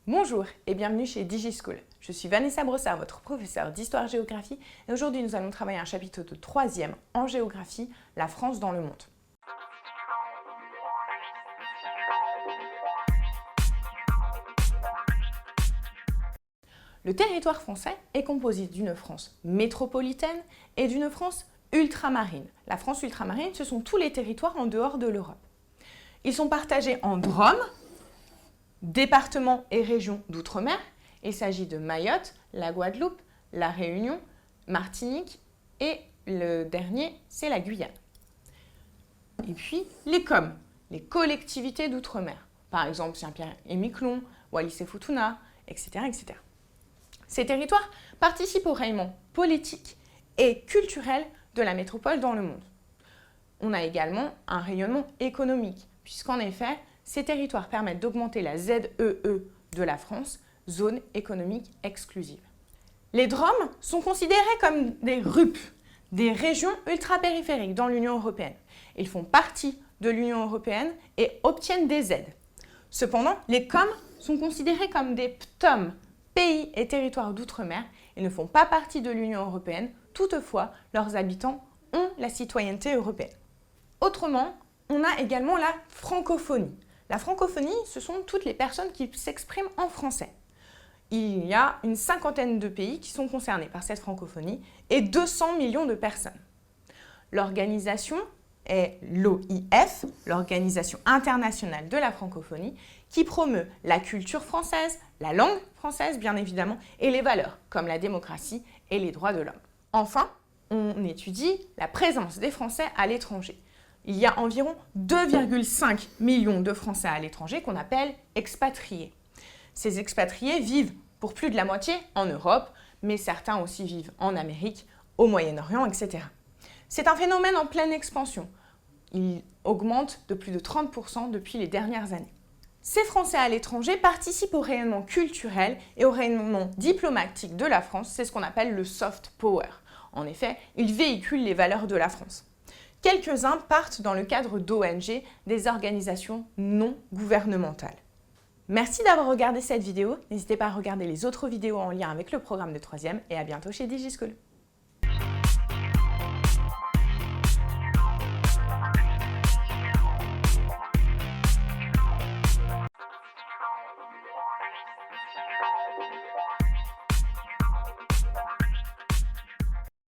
Bonjour et bienvenue chez DigiSchool. Je suis Vanessa Brossard, votre professeure d'histoire-géographie et aujourd'hui nous allons travailler un chapitre de 3e en géographie, la France dans le monde. Le territoire français est composé d'une France métropolitaine et d'une France ultramarine. La France ultramarine, ce sont tous les territoires en dehors de l'Europe. Ils sont partagés en DROM, départements et régions d'outre-mer. Il s'agit de Mayotte, la Guadeloupe, la Réunion, Martinique et le dernier, c'est la Guyane. Et puis les COM, les collectivités d'outre-mer. Par exemple, Saint-Pierre et Miquelon, Wallis et Futuna, etc., etc. Ces territoires participent au rayonnement politique et culturel de la métropole dans le monde. On a également un rayonnement économique, puisqu'en effet, ces territoires permettent d'augmenter la ZEE de la France, zone économique exclusive. Les DROM sont considérés comme des RUP, des régions ultra-périphériques dans l'Union européenne. Ils font partie de l'Union européenne et obtiennent des aides. Cependant, les COM sont considérés comme des PTOM, pays et territoires d'outre-mer. Ils ne font pas partie de l'Union européenne, toutefois, leurs habitants ont la citoyenneté européenne. Autrement, on a également la francophonie. La francophonie, ce sont toutes les personnes qui s'expriment en français. Il y a une cinquantaine de pays qui sont concernés par cette francophonie et 200 millions de personnes. L'organisation est l'OIF, l'Organisation internationale de la francophonie, qui promeut la culture française, la langue française bien évidemment, et les valeurs comme la démocratie et les droits de l'homme. Enfin, on étudie la présence des Français à l'étranger. Il y a environ 2,5 millions de Français à l'étranger qu'on appelle expatriés. Ces expatriés vivent pour plus de la moitié en Europe, mais certains aussi vivent en Amérique, au Moyen-Orient, etc. C'est un phénomène en pleine expansion. Il augmente de plus de 30% depuis les dernières années. Ces Français à l'étranger participent au rayonnement culturel et au rayonnement diplomatique de la France, c'est ce qu'on appelle le soft power. En effet, ils véhiculent les valeurs de la France. Quelques-uns partent dans le cadre d'ONG, des organisations non gouvernementales. Merci d'avoir regardé cette vidéo. N'hésitez pas à regarder les autres vidéos en lien avec le programme de 3e et à bientôt chez DigiSchool.